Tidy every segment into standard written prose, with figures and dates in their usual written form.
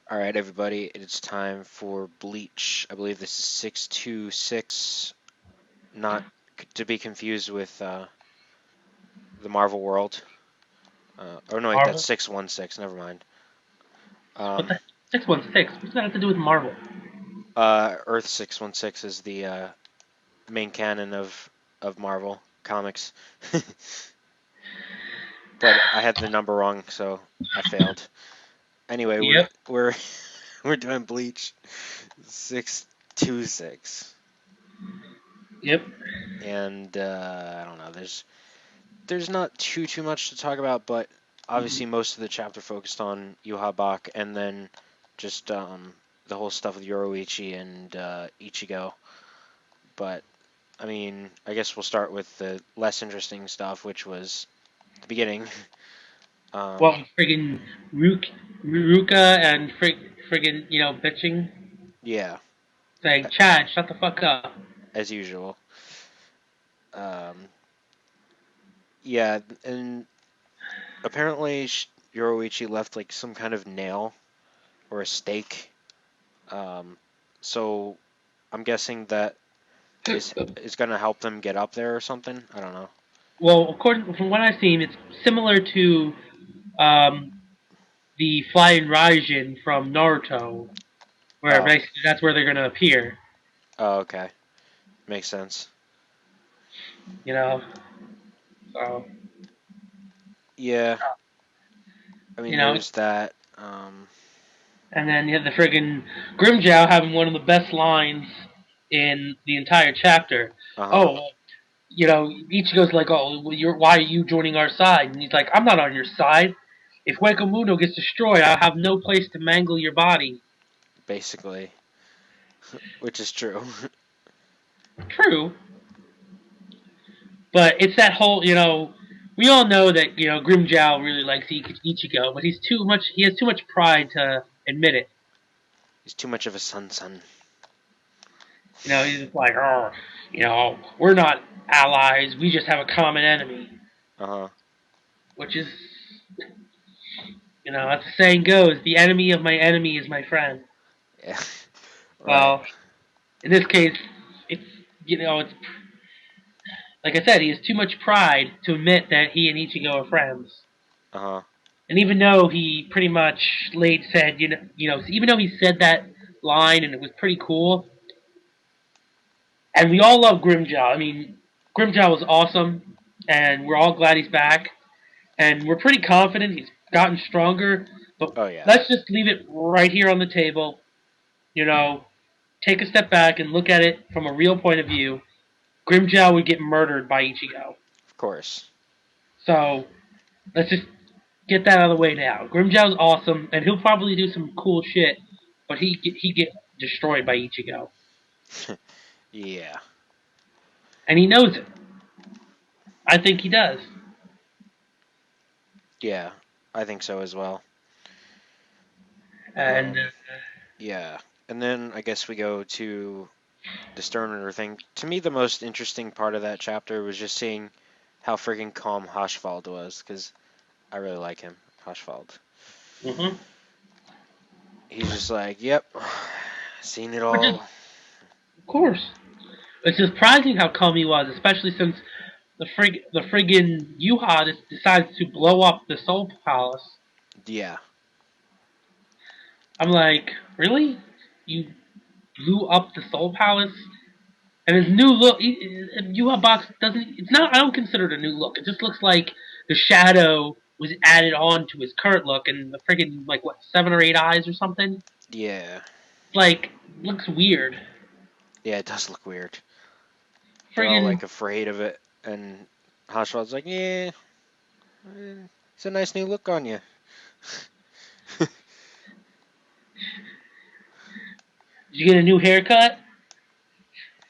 All right, everybody, it's time for Bleach. I believe this is 626, not to be confused with the Marvel World. Oh no, wait, that's Marvel? 616. Never mind. What Um, the 616? What's that have to do with Marvel? Earth 616 is the main canon of Marvel comics, but I had the number wrong, so I failed. Anyway, we're Yep. we're we're doing Bleach 626, Yep. and I don't know. There's not too much to talk about, but obviously most of the chapter focused on Yuha Bach, and then just the whole stuff with Yoroichi and Ichigo. But I mean, I guess we'll start with the less interesting stuff, which was the beginning. Um, Well, friggin' Ruka and friggin' bitching, yeah, saying, Chad, shut the fuck up. as usual. Um, yeah, and apparently Yoroichi left like some kind of nail or a stake. Um, so I'm guessing that is going to help them get up there or something. I don't know. Well, according from what I've seen, it's similar to um, the Flying Raijin from Naruto, where Oh, basically that's where they're gonna appear. oh, okay, makes sense. You know, so Yeah, I you mean, know, there's that. and then you have the friggin' Grimjow having one of the best lines in the entire chapter. Uh-huh. Oh, Ichigo's like, "Oh, well, why are you joining our side?" And he's like, "I'm not on your side. If Hueco gets destroyed, I'll have no place to mangle your body." Basically, which is true. True, but it's that whole, we all know that Grimjow really likes Ichigo, but he has too much pride to admit it. He's too much of a son. He's just like, "Oh, we're not allies. We just have a common enemy," Uh-huh. which is, as the saying goes, the enemy of my enemy is my friend. Yeah. Right. Well, in this case, it's it's like I said, he has too much pride to admit that he and Ichigo are friends. Uh-huh. And even though he pretty much laid said, even though he said that line and it was pretty cool, and we all love Grimjaw. I mean, Grimjaw was awesome, and we're all glad he's back, and we're pretty confident he's gotten stronger. But Oh yeah. let's just leave it right here on the table. You know, take a step back and look at it from a real point of view. Grimjaw would get murdered by Ichigo. Of course. So let's just get that out of the way now. Grimjow's awesome, and he'll probably do some cool shit, but he get destroyed by Ichigo, Yeah. and he knows it. I think he does. Yeah. I think so as well. And Yeah. And then I guess we go to the Sterner thing. To me, the most interesting part of that chapter was just seeing how freaking calm Haschwald was, because I really like him, Haschwald. mm-hmm. He's just like, yep, seen it Which is, all. of course, it's surprising how calm he was, especially since the friggin' Yuha decides to blow up the Soul Palace. Yeah, I'm like, really? You blew up the Soul Palace? And his new look, Yuha Box doesn't. It's not. I don't consider it a new look. It just looks like the shadow was added on to his current look, and the friggin' like what 7 or 8 eyes or something. yeah, Like looks weird. yeah. It does look weird. They're all Friggin' like afraid of it, and Haschwald's like, yeah, it's a nice new look on you. did you get a new haircut?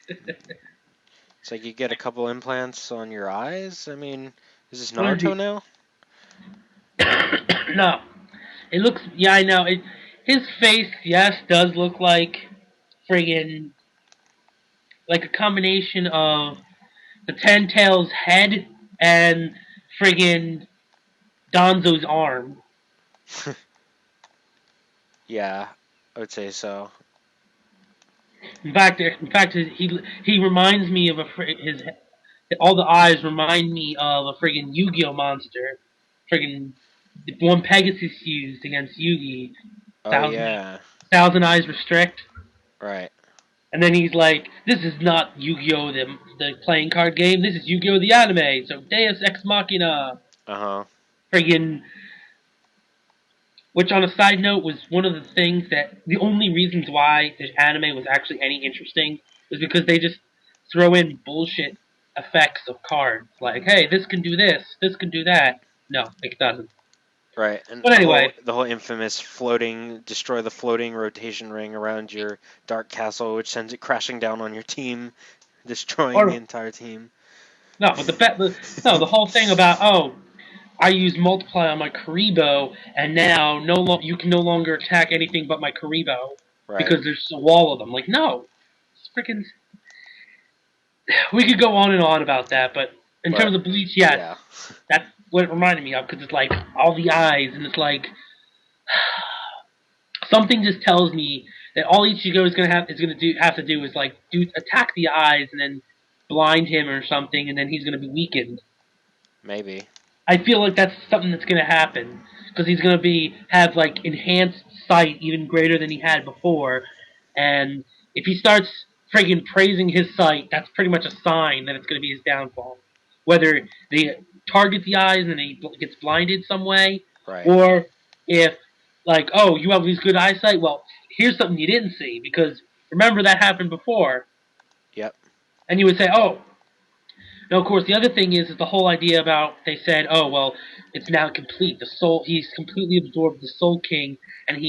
It's like you get a couple implants on your eyes. I mean, is this What is Naruto he? now? No, it looks. Yeah, I know. His face, yes, does look like friggin' like a combination of the Ten Tails head and friggin' Donzo's arm. Yeah, I would say so. In fact, he reminds me of his all the eyes remind me of a friggin' Yu-Gi-Oh monster, friggin' the one Pegasus used against Yugi. Oh Thousand yeah, thousand eyes restrict, right. and then he's like, "This is not Yu-Gi-Oh the playing card game. This is Yu-Gi-Oh the anime. So Deus Ex Machina, Uh huh. friggin'." Which, on a side note, was one of the things that the only reasons why the anime was actually any interesting was because they just throw in bullshit effects of cards. Like, hey, this can do this can do that. No, it doesn't. Right, and But the whole anyway, the whole infamous destroy the floating rotation ring around your dark castle, which sends it crashing down on your team, destroying the or entire team. no, but no, the whole thing about I use multiply on my Karibo, and now you can no longer attack anything but my Karibo Right. because there's a wall of them. Like, no, it's freaking. We could go on and on about that, but in But terms of Bleach, yes, yeah. that's what it reminded me of because it's like all the eyes, and it's like something just tells me that all Ichigo is gonna have to do is like attack the eyes and then blind him or something, and then he's gonna be weakened. Maybe. I feel like that's something that's gonna happen because he's gonna have like enhanced sight even greater than he had before, and if he starts friggin' praising his sight, that's pretty much a sign that it's gonna be his downfall. Whether they target the eyes and he gets blinded some way, Right. or if like, oh, you have these good eyesight, well, here's something you didn't see because remember that happened before, Yep. and you would say, oh, now, of course, the other thing is the whole idea about they said, oh well, it's now complete. He's completely absorbed the Soul King, and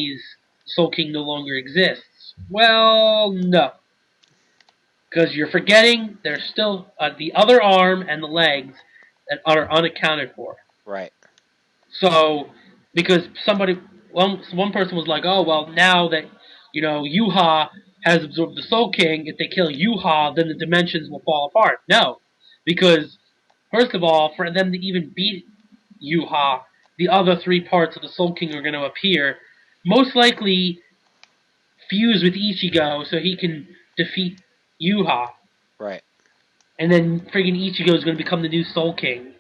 Soul King no longer exists. Well, no, because you're forgetting there's still the other arm and the legs that are unaccounted for. Right. So, because one person was like, oh well, now that Yuha has absorbed the Soul King, if they kill Yuha, then the dimensions will fall apart. No, because first of all, for them to even beat Yuha, the other three parts of the Soul King are going to appear, most likely fuse with Ichigo so he can defeat Yuha, Right. and then friggin' Ichigo is going to become the new Soul King.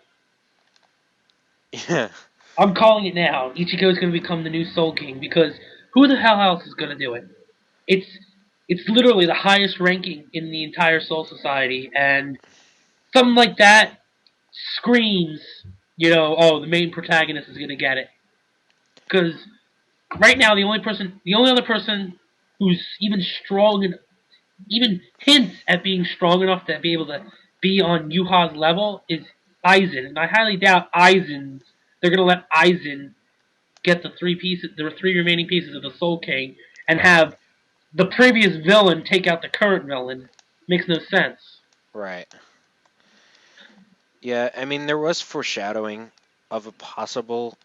Yeah. I'm calling it now. Ichigo is going to become the new Soul King because who the hell else is going to do it? It's it's literally the highest ranking in the entire Soul Society, and something like that screams, oh, the main protagonist is going to get it. Because right now, the only other person who's even strong and even hints at being strong enough to be able to be on Yuha's level is Aizen, and I highly doubt they're going to let Aizen get the three remaining pieces of the Soul King, and have the previous villain take out the current villain. Makes no sense. Right. Yeah, I mean there was foreshadowing of a possible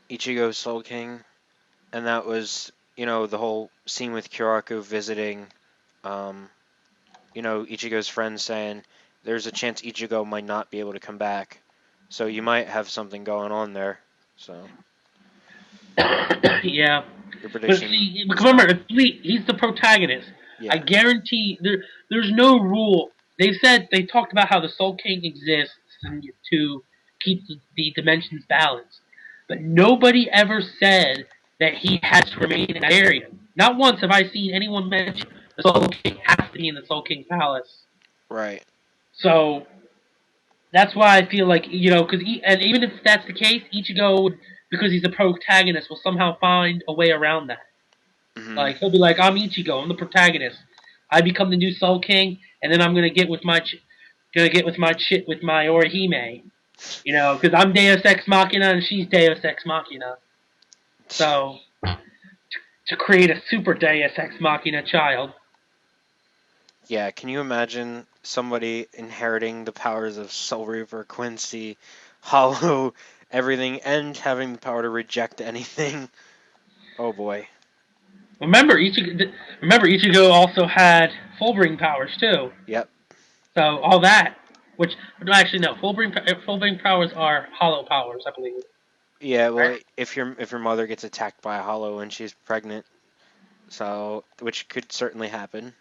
Ichigo Soul King, and that was, the whole scene with Kyoraku visiting um, Ichigo's friend saying there's a chance Ichigo might not be able to come back. So you might have something going on there. So Yeah, your but prediction see, was remember, not. he's the protagonist. I Yeah. guarantee there's no rule. They talked about how the Soul King exists to keep the dimensions balanced, but nobody ever said that he has to remain in that area. Not once have I seen anyone mention the Soul King has to be in the Soul King Palace. Right. So that's why I feel like and even if that's the case, Ichigo, because he's the protagonist, will somehow find a way around that. Hmm. Like he'll be like, "I'm Ichigo, I'm the protagonist. I become the new Soul King, and then I'm gonna get with with my Orihime, because I'm Deus Ex Machina and she's Deus Ex Machina. So to create a super Deus Ex Machina child, Yeah. Can you imagine somebody inheriting the powers of Soul Reaper, Quincy, Hollow, everything, and having the power to reject anything? Oh boy. remember Ichigo also had Fullbring powers too. Yep. So all that, which no, actually no, Fullbring powers are hollow powers, I believe. Yeah, well, if your mother gets attacked by a hollow and she's pregnant, so which could certainly happen.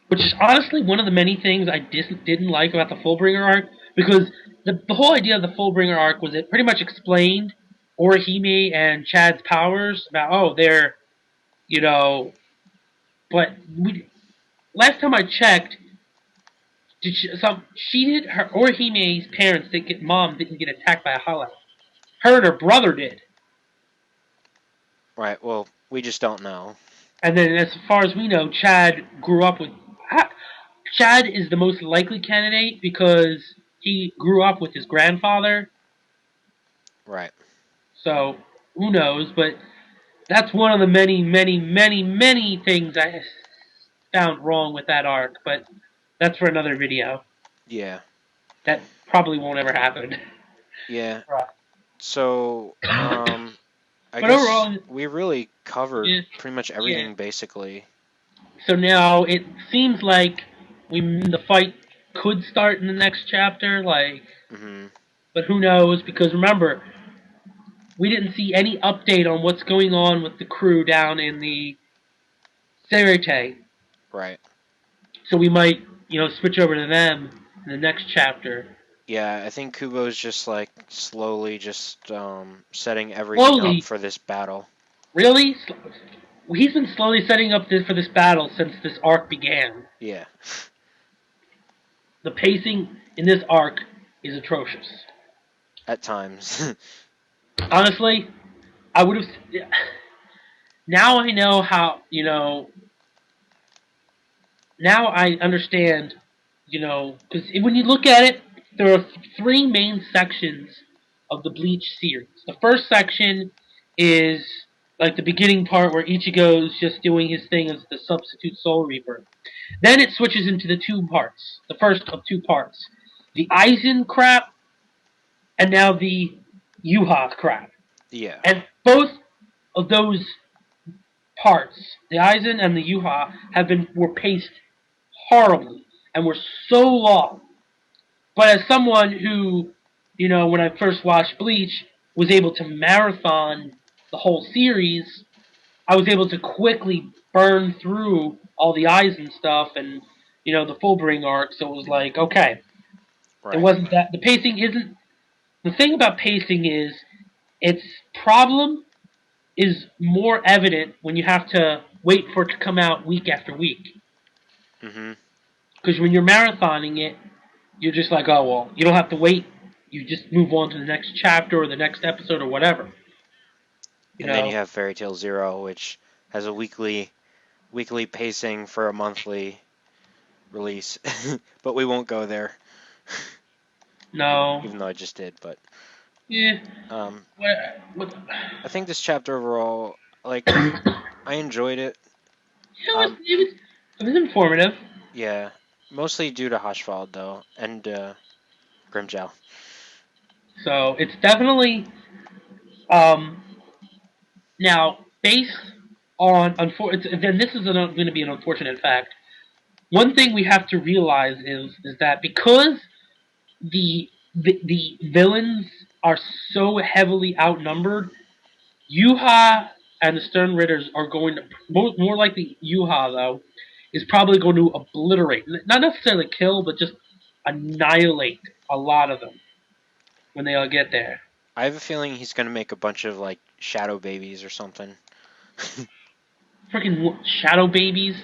Which is honestly one of the many things I didn't like about the Fullbringer arc, because the whole idea of the Fullbringer arc was it pretty much explained Orihime and Chad's powers about, oh, they're, you know, but last time I checked, she did her Orihime's parents didn't get attacked by a hollow. Her and her brother did. Right. Well, we just don't know. And then, as far as we know, Chad grew up with. Chad is the most likely candidate because he grew up with his grandfather. Right. So who knows? But that's one of the many, many, many, many things I found wrong with that arc. But that's for another video. Yeah. That probably won't ever happen. Yeah. Right. So, I But guess overall, we really covered yeah, pretty much yeah. everything, basically. So now it seems like the fight could start in the next chapter. Like, Hmm. but who knows? Because remember, we didn't see any update on what's going on with the crew down in the Serete. Right. So we might, switch over to them in the next chapter. Yeah, I think Kubo's just like slowly just setting everything up Slowly, for this battle. really? He's been slowly setting up for this battle since this arc began. Yeah. The pacing in this arc is atrocious. At times. Honestly, I would have. Now I know how, now I understand, because when you look at it, there are three main sections of the Bleach series. The first section is like the beginning part where Ichigo's just doing his thing as the substitute Soul Reaper. Then it switches into the two parts, the first of two parts. The Aizen crap, and now the Yuha crap. Yeah. And both of those parts, the Aizen and the Yuha, were paced horribly and were so long. But as someone who, when I first watched Bleach, was able to marathon the whole series, I was able to quickly burn through all the Aizen stuff and, the Fullbring arc. So it was like, okay, it Right. wasn't that. The pacing isn't. The thing about pacing is its problem is more evident when you have to wait for it to come out week after week. Hmm. Because when you're marathoning it, you're just like, oh, well, you don't have to wait. You just move on to the next chapter or the next episode or whatever. You And then you know? have Fairy Tail Zero, which has a weekly pacing for a monthly release. But we won't go there. No. Even though I just did, but Yeah. um What, I think this chapter overall, like, I enjoyed it. Um it was informative. yeah, mostly due to Haschwald though, and Grimjow. So it's definitely, um, now, based on, then this is going to be an unfortunate fact. One thing we have to realize is that because the villains are so heavily outnumbered, Yuha and the Stern Ritters are going to, more likely Yuha though, is probably going to obliterate, not necessarily kill, but just annihilate a lot of them when they all get there. I have a feeling he's gonna make a bunch of like shadow babies or something. Freaking shadow babies?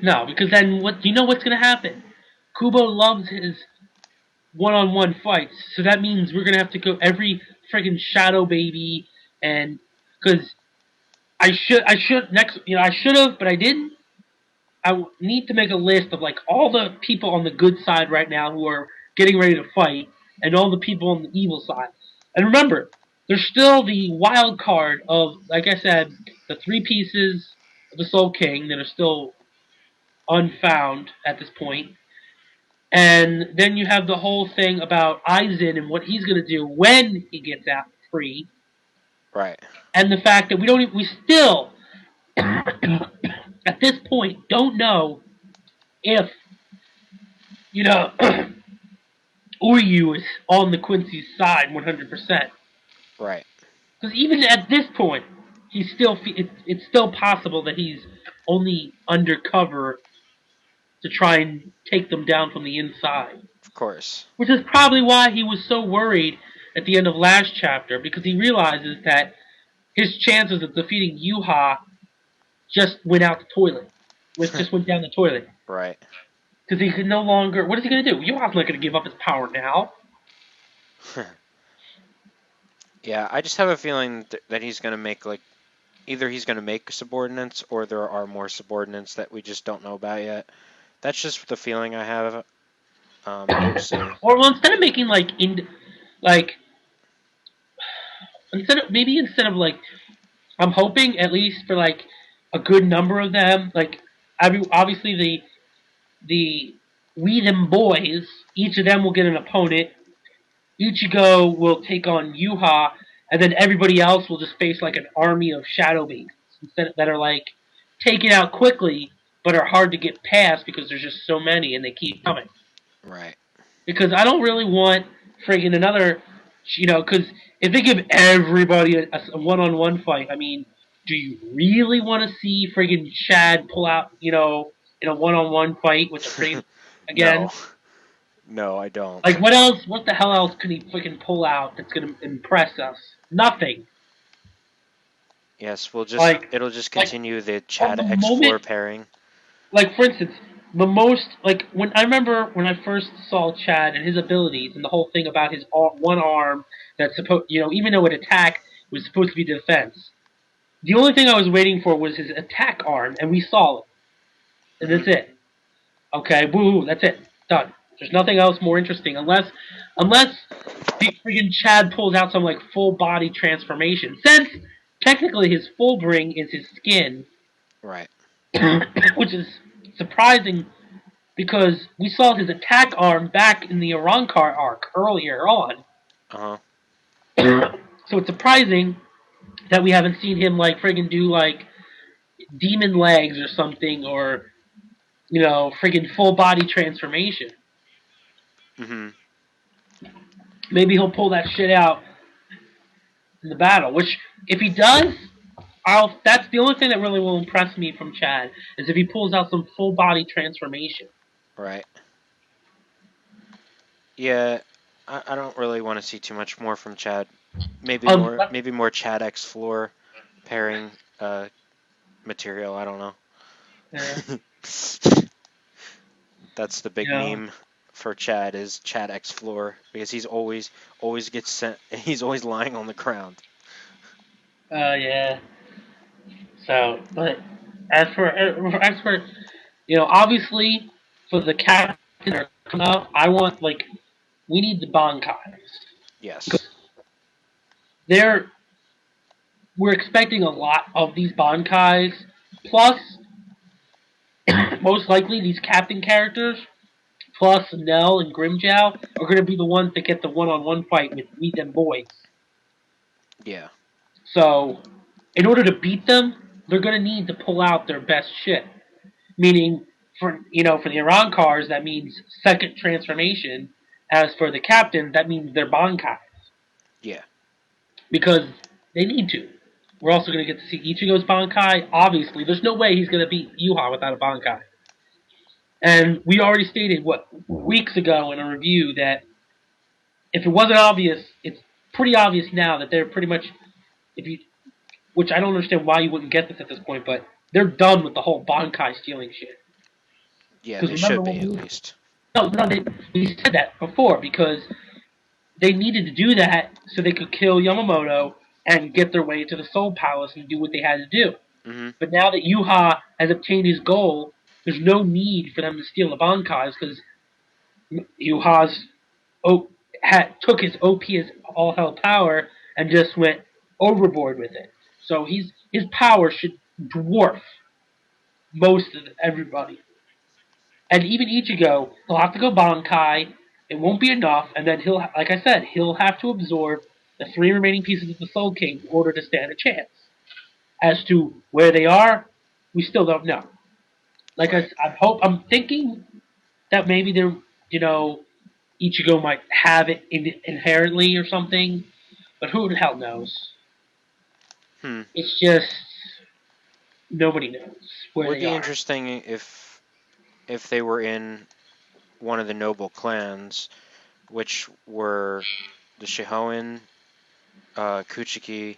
No, because then what? You know what's gonna happen? Kubo loves his one-on-one fights, so that means we're gonna have to go every freaking shadow baby, and because I should have, but I didn't. Need to make a list of like all the people on the good side right now who are getting ready to fight, and all the people on the evil side. And remember, there's still the wild card of, like I said, the three pieces of the Soul King that are still unfound at this point. And then you have the whole thing about Aizen and what he's going to do when he gets out free, Right. and the fact that we still, at this point, don't know if you know Uryu is on the Quincy's side 100%. Right. Because even at this point, he's still it's still possible that he's only undercover to try and take them down from the inside. Of course. Which is probably why he was so worried at the end of last chapter, because he realizes that his chances of defeating Yuha just went out the toilet. Just went down the toilet. Right. Because he could no longer. What is he going to do? Yuha's not going to give up his power now. Yeah, I just have a feeling that he's going to make, like, either he's going to make subordinates or there are more subordinates that we just don't know about yet. That's just the feeling I have. We'll see. Or well, instead of making like instead of like I'm hoping at least for like a good number of them. Like obviously the we them boys, each of them will get an opponent. Ichigo will take on Yuha, and then everybody else will just face like an army of shadow beasts that are like taken out quickly, but are hard to get past because there's just so many and they keep coming. Right. Because I don't really want friggin' another, because if they give everybody a one-on-one fight, I mean, do you really want to see friggin' Chad pull out, in a one-on-one fight with the friggin' again? No. No, I don't. Like, what else? What the hell else could he freaking pull out that's gonna impress us? Nothing. Yes, it'll just Like continue the from Chad the X floor moment, pairing. like for instance, the most like when I remember when I first saw Chad and his abilities and the whole thing about his one arm that's supposed, even though it attack was supposed to be defense. The only thing I was waiting for was his attack arm, and we saw it, and that's it. Okay, woo, that's it, done. There's nothing else more interesting unless the freaking Chad pulls out some like full body transformation. Since technically his full bring is his skin, Right. which is surprising because we saw his attack arm back in the Arankar arc earlier on. Uh-huh. So it's surprising that we haven't seen him like friggin' do like demon legs or something, or friggin' full body transformation. Mm-hmm. Maybe he'll pull that shit out in the battle. Which, if he does, That's the only thing that really will impress me from Chad is if he pulls out some full body transformation. Right. Yeah, I don't really want to see too much more from Chad. Maybe more Chad X floor pairing material. I don't know. Yeah. That's the big meme for Chad is Chad X floor because he's always gets sent. He's always lying on the ground. Yeah. So, but as for obviously for the captain or coming up, I want we need the Bankais. Yes. They're we're expecting a lot of these Bankais. Plus, most likely these captain characters, plus Nell and Grimjow, are going to be the ones that get the one-on-one fight with Meet Them Boys. Yeah. So, in order to beat them, they're going to need to pull out their best shit. Meaning, for the Arankars, that means second transformation. As for the captain, that means they're Bankais. Yeah. Because they need to. We're also going to get to see Ichigo's Bankai. Obviously, there's no way he's going to beat Yuha without a Bankai. And we already stated, weeks ago in a review that if it wasn't obvious, it's pretty obvious now that they're pretty much, which I don't understand why you wouldn't get this at this point, but they're done with the whole Bankai stealing shit. Yeah, they should be at least. No, we said that before because they needed to do that so they could kill Yamamoto and get their way to the Soul Palace and do what they had to do. Mm-hmm. But now that Yuha has obtained his goal, there's no need for them to steal the Bankais because Yuha's took his OP as all hell power and just went overboard with it. So his power should dwarf most of everybody. And even Ichigo, he'll have to go Bankai. It won't be enough, and then like I said, he'll have to absorb the 3 remaining pieces of the Soul King in order to stand a chance. As to where they are, we still don't know. Like right. I'm thinking that maybe they're, Ichigo might have it inherently or something, But who the hell knows? Hmm. It's just nobody knows where Would they be are. interesting if they were in one of the noble clans, which were the Shihoin, Kuchiki,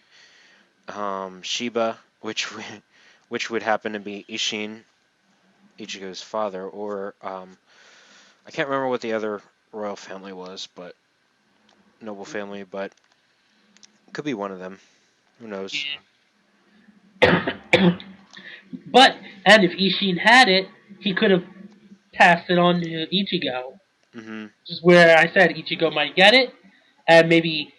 Shiba, which would happen to be Ishin, Ichigo's father, or I can't remember what the other royal family was, but noble family, but could be one of them. Who knows? But and if Ishin had it, he could have passed it on to Ichigo. Hmm. Just where I said Ichigo might get it, and maybe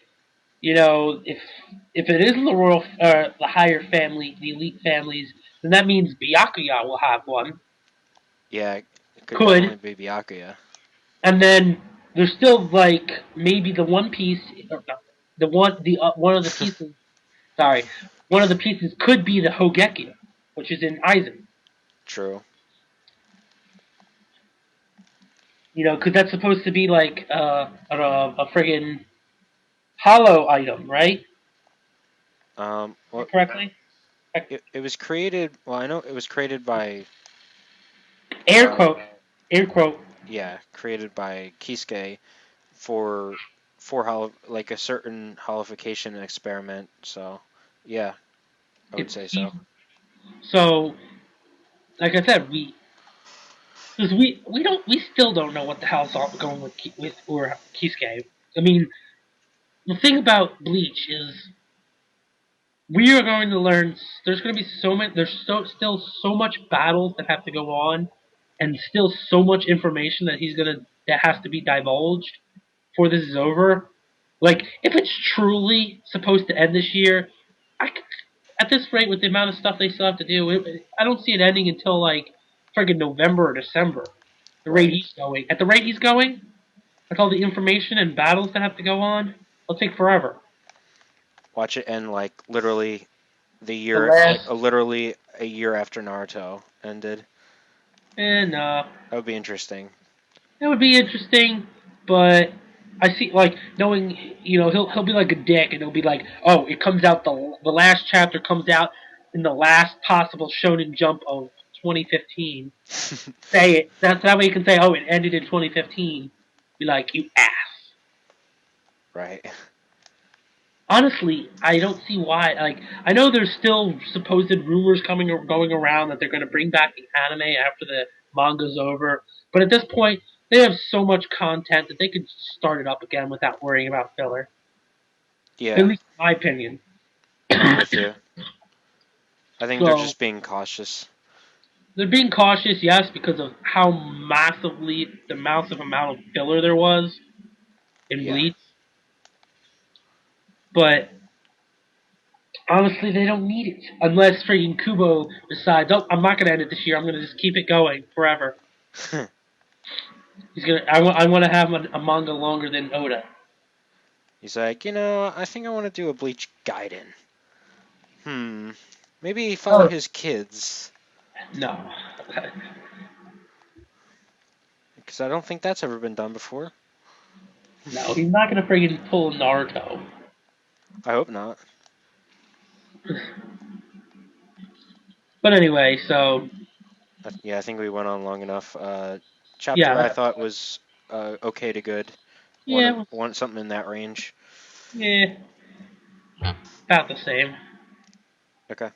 if it isn't the royal the higher family, the elite families, then that means Byakuya will have one. Yeah, it could Could, definitely be Byakuya. and then there's still like maybe the One Piece, or no, one of the pieces. Sorry, one of the pieces could be the Hogeki, which is in Aizen. True. Because that's supposed to be like a friggin' hollow item, right? Well, Correctly? it was created. Well, I know it was created by. Air Uh, quote, air quote. yeah, created by Kisuke for like a certain holification experiment. So, yeah, I would It's say he's so. so like I said, because we still don't know what the hell's going with or Kisuke. I mean, the thing about Bleach is we are going to learn. There's going to be so many. Still so much battles that have to go on, and still so much information that has to be divulged before this is over. Like, if it's truly supposed to end this year, I c at this rate, with the amount of stuff they still have to do, I don't see it ending until like friggin' November or December. The rate Right. he's going, at the rate he's going, with all the information and battles that have to go on, it'll take forever. Watch it end like literally the The year, like last, literally a year after Naruto ended. and That would be interesting. it would be interesting, but I see like knowing he'll be like a dick and he'll be like, oh, it comes out the last chapter comes out in the last possible Shonen Jump of 2015. Say it that way you can say, oh, it ended in 2015. Be like, you ass. Right. Honestly, I don't see why. Like, I know there's still supposed rumors coming or going around that they're going to bring back the anime after the manga's over, but at this point, they have so much content that they could start it up again without worrying about filler. At Yeah, least in my opinion. I'm with you. I think they're So just being cautious. they're being cautious, yes, because of how massive amount of filler there was in Yeah. Bleach, but honestly, they don't need it unless freaking Kubo decides, oh, I'm not going to end it this year. I'm going to just keep it going forever. He's gonna. I want to have a manga longer than Oda. He's like, I think I want to do a Bleach Gaiden. Hmm. Maybe follow Oh his kids, no, because I don't think that's ever been done before. no, he's not gonna friggin' pull Naruto. I hope not. But anyway, so Yeah, I think we went on long enough. Chapter I yeah, thought was okay to good. yeah, it was, One something in that range. yeah, about the same. Okay.